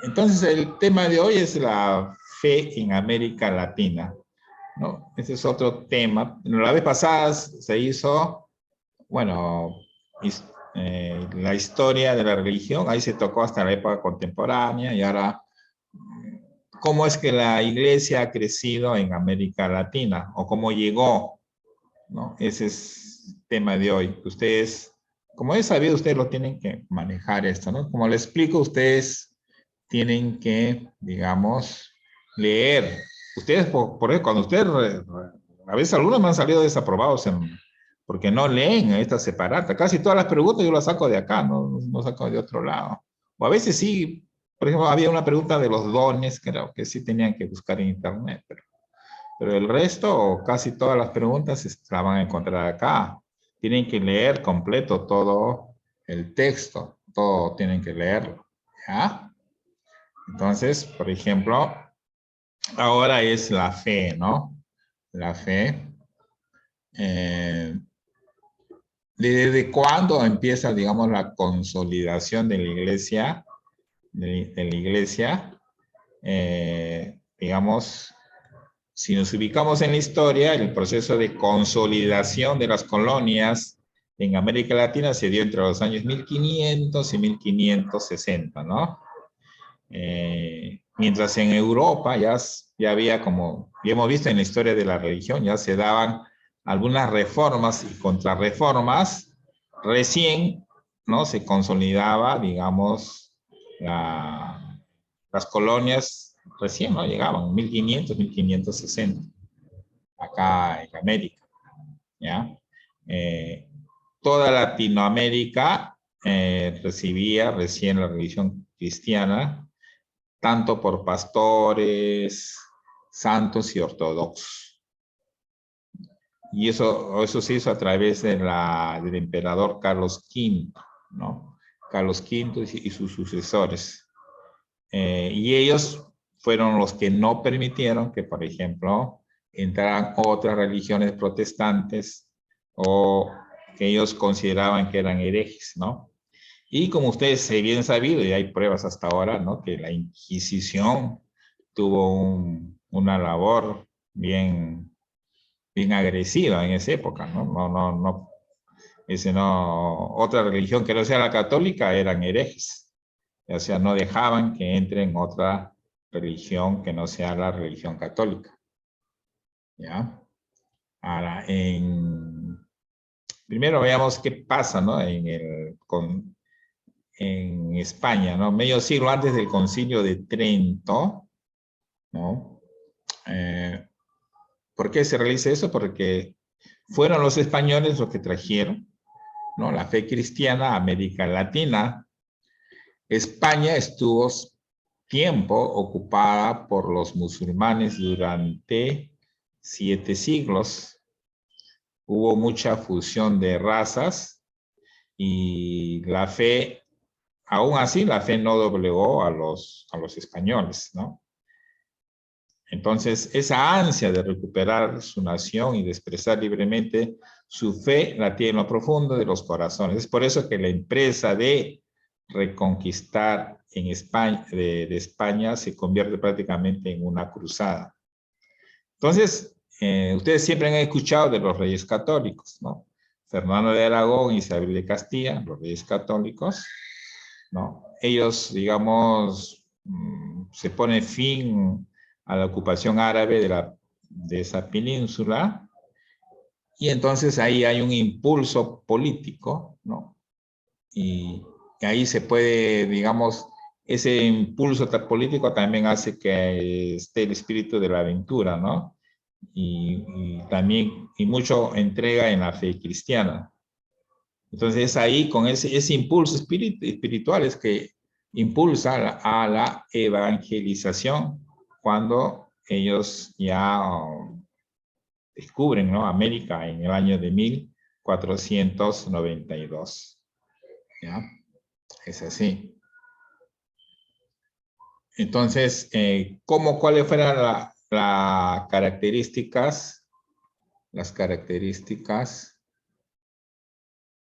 Entonces, el tema de hoy es la fe en América Latina, ¿no? Ese es otro tema. La vez pasada se hizo, bueno, la historia de la religión, ahí se tocó hasta la época contemporánea y ahora, ¿cómo es que la iglesia ha crecido en América Latina? ¿O cómo llegó? ¿No? Ese es el tema de hoy. Ustedes, como he sabido, ustedes lo tienen que manejar esto, ¿no? Como les explico, ustedes tienen que, digamos, leer. Ustedes, por eso, cuando ustedes, a veces algunos me han salido desaprobados porque no leen esta separata. Casi todas las preguntas yo las saco de acá, no saco de otro lado. O a veces sí, por ejemplo, había una pregunta de los dones, creo que sí tenían que buscar en internet, pero el resto, o casi todas las preguntas, se la van a encontrar acá. Tienen que leer completo todo el texto, todo tienen que leerlo, ¿ya? Entonces, por ejemplo, ahora es la fe, ¿no? La fe. Eh, ¿Desde cuándo empieza, digamos, la consolidación de la iglesia? De la iglesia, digamos, si nos ubicamos en la historia, el proceso de consolidación de las colonias en América Latina se dio entre los años 1500 y 1560, ¿no? Mientras en Europa ya había, como ya hemos visto en la historia de la religión, ya se daban algunas reformas y contrarreformas, recién, ¿no? Se consolidaba, digamos, las colonias recién, ¿no? Llegaban 1500, 1560, acá en América, ¿ya? Eh, Toda Latinoamérica recibía recién la religión cristiana, tanto por pastores, santos y ortodoxos. Y eso se hizo a través del emperador Carlos V, ¿no? Carlos V y sus sucesores. Y ellos fueron los que no permitieron que, por ejemplo, entraran otras religiones protestantes o que ellos consideraban que eran herejes, ¿no? Y como ustedes se bien sabido, y hay pruebas hasta ahora, ¿no? Que la Inquisición tuvo una labor bien agresiva en esa época, ¿no? Otra religión que no sea la católica eran herejes. O sea, no dejaban que entren otra religión que no sea la religión católica. ¿Ya? Ahora, primero veamos qué pasa, ¿no? En España, ¿no? Medio siglo antes del Concilio de Trento, ¿no? ¿Por qué se realiza eso? Porque fueron los españoles los que trajeron, ¿no? La fe cristiana a América Latina. España estuvo tiempo ocupada por los musulmanes durante 7 siglos. Hubo mucha fusión de razas y la fe, aún así, la fe no doblegó a los españoles, ¿no? Entonces, esa ansia de recuperar su nación y de expresar libremente su fe la tiene en lo profundo de los corazones. Es por eso que la empresa de reconquistar en España, de España se convierte prácticamente en una cruzada. Entonces, ustedes siempre han escuchado de los reyes católicos, ¿no? Fernando de Aragón y Isabel de Castilla, los reyes católicos, ¿no? Ellos, digamos, se pone fin a la ocupación árabe de esa península y entonces ahí hay un impulso político, ¿no? Y ahí se puede, digamos, ese impulso político también hace que esté el espíritu de la aventura, ¿no? Y también, y mucho entrega en la fe cristiana. Entonces es ahí con ese impulso espiritual es que impulsa a la evangelización cuando ellos ya descubren, ¿no? América en el año de 1492. ¿Ya? Es así. Entonces, ¿cuáles fueron las características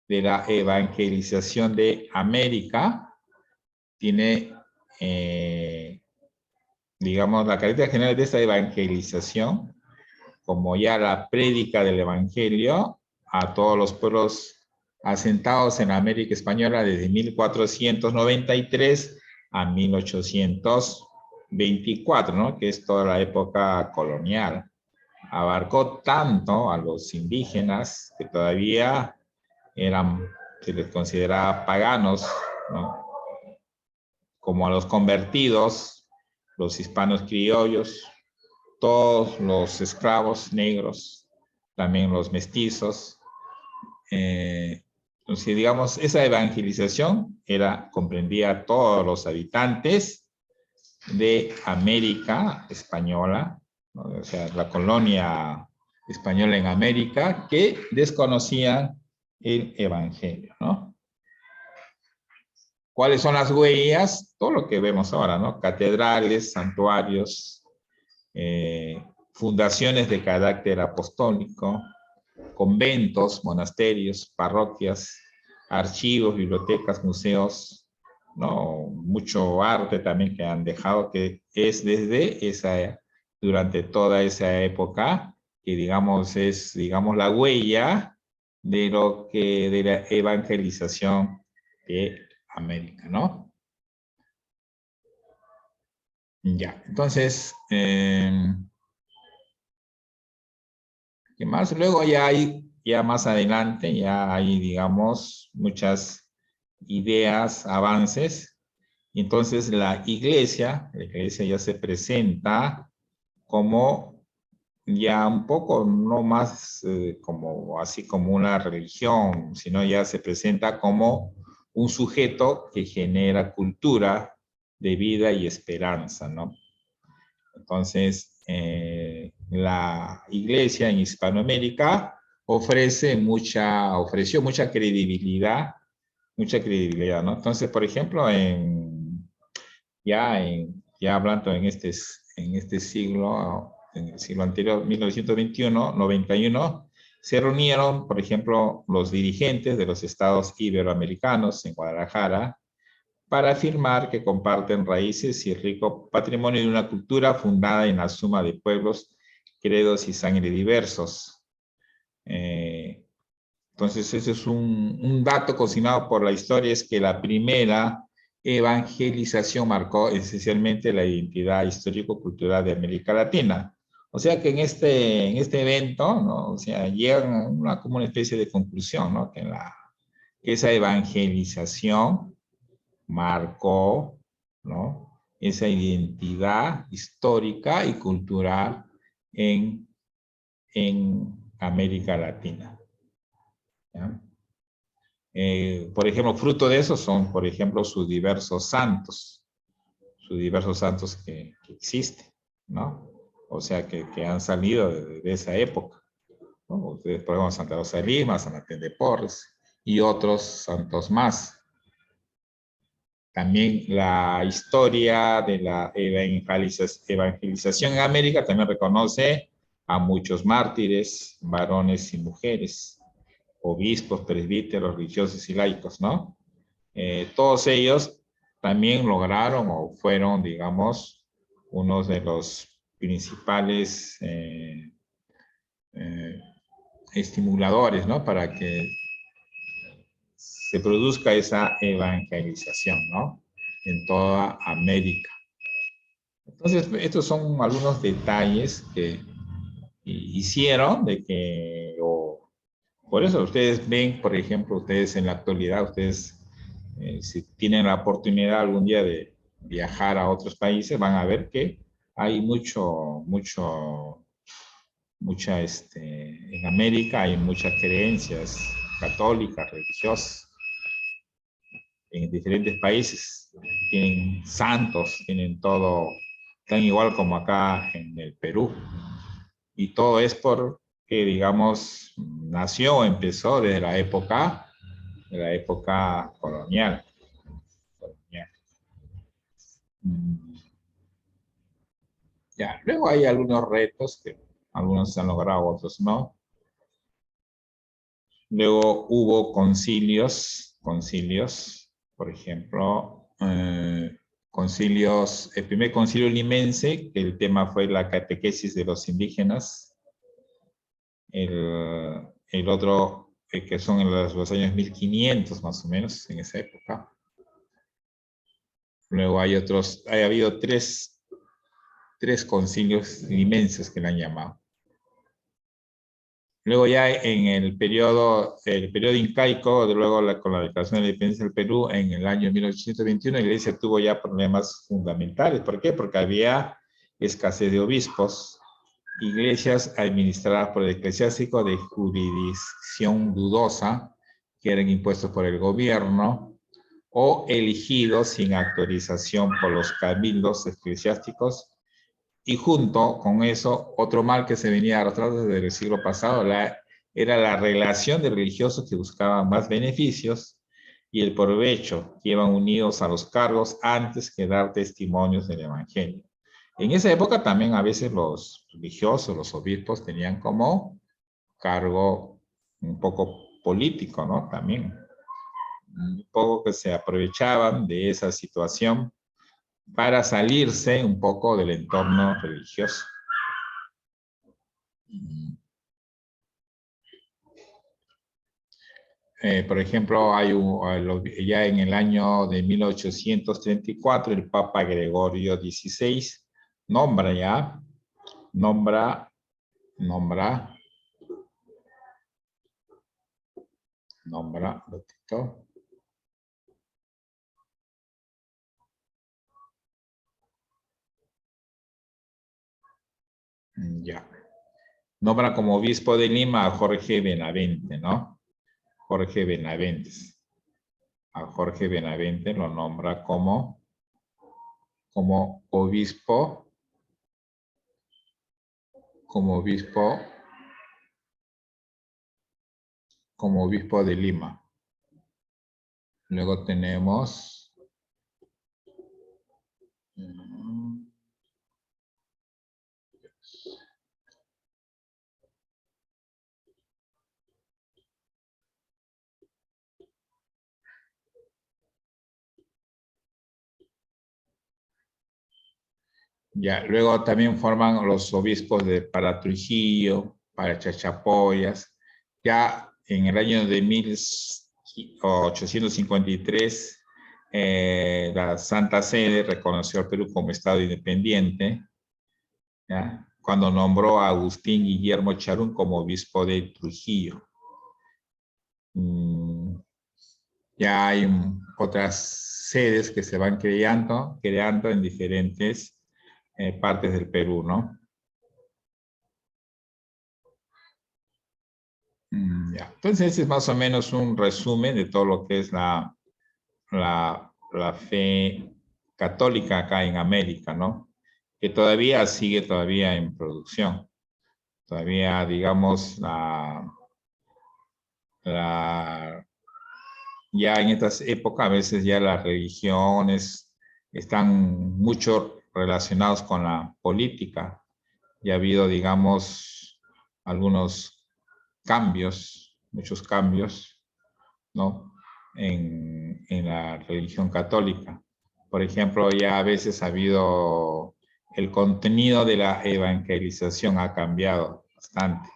de la evangelización de América? Tiene digamos, la característica general de esta evangelización, como ya la prédica del evangelio a todos los pueblos asentados en América Española desde 1493 a 1824, ¿no? Que es toda la época colonial. Abarcó tanto a los indígenas que todavía se les consideraba paganos, ¿no? Como a los convertidos, los hispanos criollos, todos los esclavos negros, también los mestizos. Entonces, digamos, esa evangelización comprendía a todos los habitantes de América Española, ¿no? O sea, la colonia española en América, que desconocían el evangelio, ¿no? ¿Cuáles son las huellas? Todo lo que vemos ahora, ¿no? Catedrales, santuarios, fundaciones de carácter apostólico, conventos, monasterios, parroquias, archivos, bibliotecas, museos, ¿no? Mucho arte también que han dejado, que es durante toda esa época, que digamos es, digamos, la huella de la evangelización de América, ¿no? Ya, entonces, ¿qué más? Luego ya más adelante, ya hay, digamos, muchas ideas, avances. Y entonces la iglesia ya se presenta como ya un poco, no más como así como una religión, sino ya se presenta como un sujeto que genera cultura de vida y esperanza, ¿no? Entonces, la iglesia en Hispanoamérica ofreció mucha credibilidad, ¿no? Entonces, por ejemplo, ya hablando en este siglo, en el siglo anterior, 1921, 91, se reunieron, por ejemplo, los dirigentes de los estados iberoamericanos en Guadalajara para afirmar que comparten raíces y rico patrimonio de una cultura fundada en la suma de pueblos, credos y sangre diversos. Entonces, ese es un dato cocinado por la historia, es que la primera evangelización marcó esencialmente la identidad histórico-cultural de América Latina. O sea que en este evento, ¿no? O sea, llegan como una especie de conclusión, ¿no? Que esa evangelización marcó, ¿no? Esa identidad histórica y cultural en América Latina, ¿ya? Por ejemplo, fruto de eso son, por ejemplo, sus diversos santos que existen, ¿no? O sea, que han salido de esa época, ¿no? Ustedes, por ejemplo, Santa Rosa de Lima, San Martín de Porres y otros santos más. También la historia de la evangelización en América también reconoce a muchos mártires, varones y mujeres, obispos, presbíteros, religiosos y laicos, ¿no? Todos ellos también lograron o fueron, digamos, uno de los principales estimuladores, ¿no? Para que se produzca esa evangelización, ¿no? En toda América. Entonces, estos son algunos detalles que hicieron de que, por eso ustedes ven, por ejemplo, ustedes en la actualidad, si tienen la oportunidad algún día de viajar a otros países, van a ver que hay en América hay muchas creencias católicas, religiosas, en diferentes países. Tienen santos, tienen todo, tan igual como acá en el Perú. Y todo es porque, digamos, empezó desde de la época colonial. Ya, luego hay algunos retos que algunos se han logrado, otros no. Luego hubo concilios, por ejemplo, concilios, el primer concilio limense, que el tema fue la catequesis de los indígenas. El otro, que son en los años 1500 más o menos, en esa época. Luego hay otros, ha habido tres concilios limenses que le han llamado. Luego ya en el periodo incaico, luego con la declaración de la independencia del Perú, en el año 1821, la iglesia tuvo ya problemas fundamentales. ¿Por qué? Porque había escasez de obispos, iglesias administradas por el eclesiástico de jurisdicción dudosa, que eran impuestos por el gobierno, o elegidos sin autorización por los cabildos eclesiásticos. Y junto con eso, otro mal que se venía arrastrando desde el siglo pasado era la relación de religiosos que buscaban más beneficios y el provecho que iban unidos a los cargos antes que dar testimonios del evangelio. En esa época también a veces los religiosos, los obispos, tenían como cargo un poco político, ¿no? También un poco que se aprovechaban de esa situación para salirse un poco del entorno religioso. Por ejemplo, ya en el año de 1834, el Papa Gregorio XVI nombra, ya. Nombra como obispo de Lima a Jorge Benavente, ¿no? Jorge Benavente. A Jorge Benavente lo nombra como obispo de Lima. Luego tenemos ya, luego también forman los obispos para Trujillo, para Chachapoyas. Ya en el año de 1853, la Santa Sede reconoció al Perú como Estado independiente, ¿ya? Cuando nombró a Agustín Guillermo Charún como obispo de Trujillo. Ya hay otras sedes que se van creando en diferentes partes del Perú, ¿no? Ya. Entonces, ese es más o menos un resumen de todo lo que es la fe católica acá en América, ¿no? Que todavía sigue en producción. Todavía, digamos, ya en estas épocas, a veces ya las religiones están mucho relacionados con la política. Ya ha habido, digamos, algunos cambios, muchos cambios, ¿no? En la religión católica. Por ejemplo, ya a veces ha habido, el contenido de la evangelización ha cambiado bastante,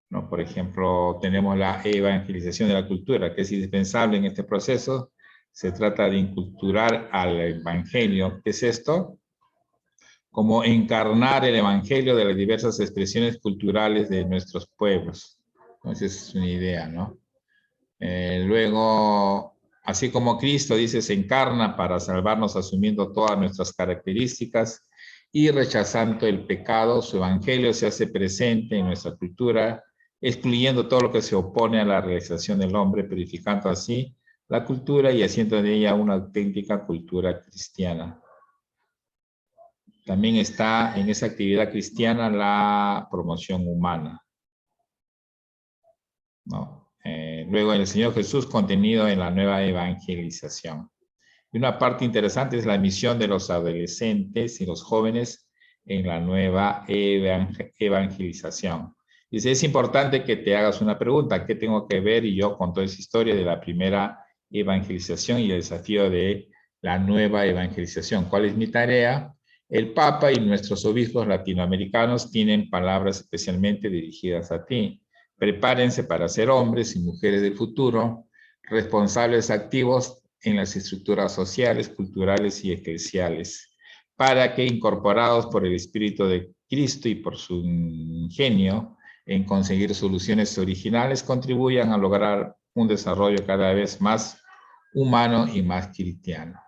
¿no? Por ejemplo, tenemos la evangelización de la cultura, que es indispensable en este proceso. Se trata de inculturar al evangelio. ¿Qué es esto? Como encarnar el evangelio de las diversas expresiones culturales de nuestros pueblos. Entonces es una idea, ¿no? Luego, así como Cristo dice, se encarna para salvarnos asumiendo todas nuestras características y rechazando el pecado, su evangelio se hace presente en nuestra cultura, excluyendo todo lo que se opone a la realización del hombre, purificando así la cultura y haciendo de ella una auténtica cultura cristiana. También está en esa actividad cristiana la promoción humana, ¿no? Luego el Señor Jesús contenido en la nueva evangelización. Y una parte interesante es la misión de los adolescentes y los jóvenes en la nueva evangelización. Dice, es importante que te hagas una pregunta, ¿qué tengo que ver yo con toda esa historia de la primera evangelización y el desafío de la nueva evangelización. ¿Cuál es mi tarea? El Papa y nuestros obispos latinoamericanos tienen palabras especialmente dirigidas a ti. Prepárense para ser hombres y mujeres del futuro, responsables activos en las estructuras sociales, culturales y eclesiales, para que, incorporados por el Espíritu de Cristo y por su ingenio en conseguir soluciones originales, contribuyan a lograr un desarrollo cada vez más humano y más cristiano.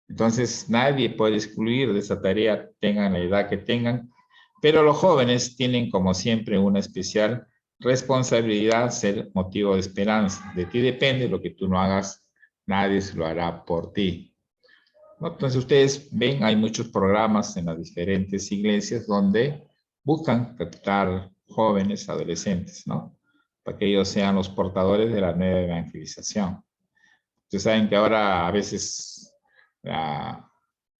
Entonces, nadie puede excluir de esa tarea, tengan la edad que tengan, pero los jóvenes tienen, como siempre, una especial responsabilidad, ser motivo de esperanza. De ti depende lo que tú no hagas, nadie se lo hará por ti. Entonces, ustedes ven, hay muchos programas en las diferentes iglesias donde buscan captar jóvenes, adolescentes, ¿no? Para que ellos sean los portadores de la nueva evangelización. Ustedes saben que ahora a veces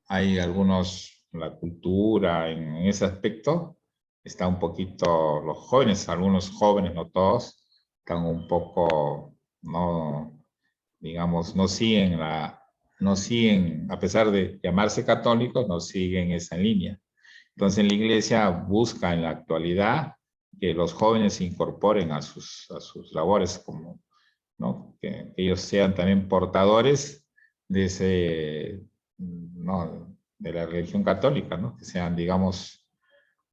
hay la cultura en ese aspecto está un poquito, los jóvenes, algunos jóvenes, no todos, están un poco, no, digamos, no siguen, a pesar de llamarse católicos, no siguen esa línea. Entonces la iglesia busca en la actualidad que los jóvenes se incorporen a sus labores, como, ¿no? Que ellos sean también portadores de ese, ¿no? De la religión católica, ¿no? Que sean, digamos,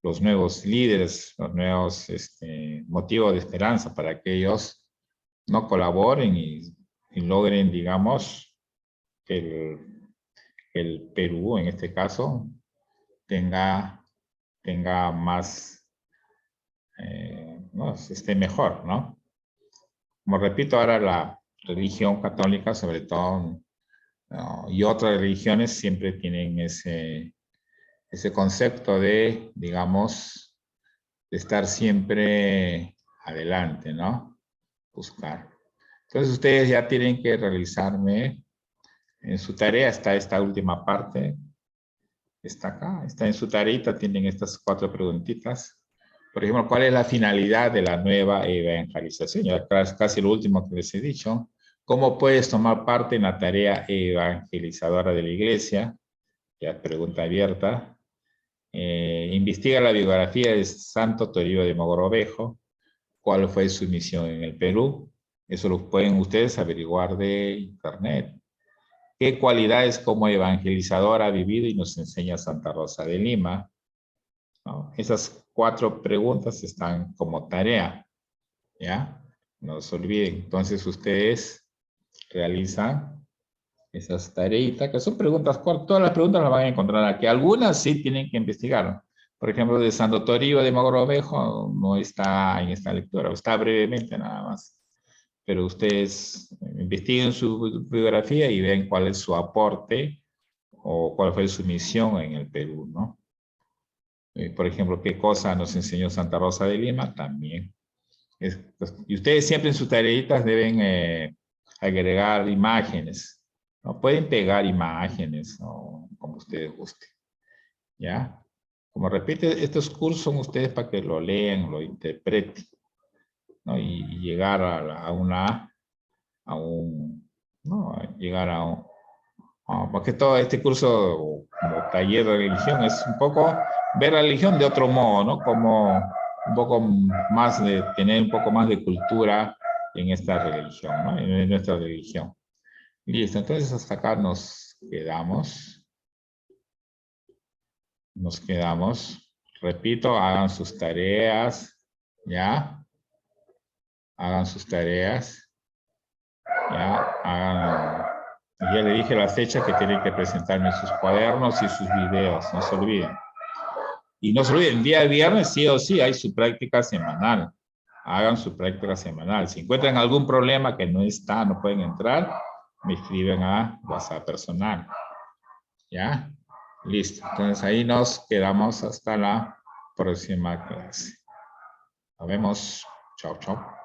los nuevos líderes, los nuevos motivos de esperanza para que ellos no colaboren y logren, digamos, que el Perú, en este caso, tenga más, no, esté mejor, ¿no? Como repito, ahora la religión católica, sobre todo, ¿no? Y otras religiones siempre tienen ese concepto de, digamos, de estar siempre adelante, ¿no? Buscar. Entonces ustedes ya tienen que realizarme en su tarea, está esta última parte, está acá, está en su tareita, tienen estas 4 preguntitas. Por ejemplo, ¿cuál es la finalidad de la nueva evangelización? Ya casi lo último que les he dicho. ¿Cómo puedes tomar parte en la tarea evangelizadora de la iglesia? Ya pregunta abierta. Investiga la biografía de Santo Toribio de Mogrovejo. ¿Cuál fue su misión en el Perú? Eso lo pueden ustedes averiguar de internet. ¿Qué cualidades como evangelizador ha vivido y nos enseña Santa Rosa de Lima? ¿No? Esas 4 preguntas están como tarea, ¿ya? No se olviden. Entonces ustedes realizan esas tareitas, que son preguntas cortas. Todas las preguntas las van a encontrar aquí. Algunas sí tienen que investigar. Por ejemplo, de Santo Toribio de Mogrovejo no está en esta lectura, está brevemente nada más. Pero ustedes investiguen su biografía y vean cuál es su aporte o cuál fue su misión en el Perú, ¿no? Por ejemplo, qué cosa nos enseñó Santa Rosa de Lima también. Y ustedes siempre en sus tareitas deben agregar imágenes, ¿no? Pueden pegar imágenes, ¿no? Como ustedes gusten, ¿ya? Como repite, estos cursos son ustedes para que lo lean, lo interpreten, ¿no? Y llegar ¿no? Llegar porque todo este curso como taller de religión es un poco ver la religión de otro modo, ¿no? Como un poco más tener un poco más de cultura en esta religión, ¿no? En nuestra religión. Listo, entonces hasta acá nos quedamos. Nos quedamos. Repito, hagan sus tareas, ¿ya? Hagan sus tareas, ¿ya? Ya le dije la fecha que tienen que presentarme sus cuadernos y sus videos, no se olviden. Y no se olviden, día viernes sí o sí hay su práctica semanal. Hagan su práctica semanal. Si encuentran algún problema que no está, no pueden entrar, me escriben a WhatsApp personal. ¿Ya? Listo. Entonces ahí nos quedamos hasta la próxima clase. Nos vemos. Chao, chao.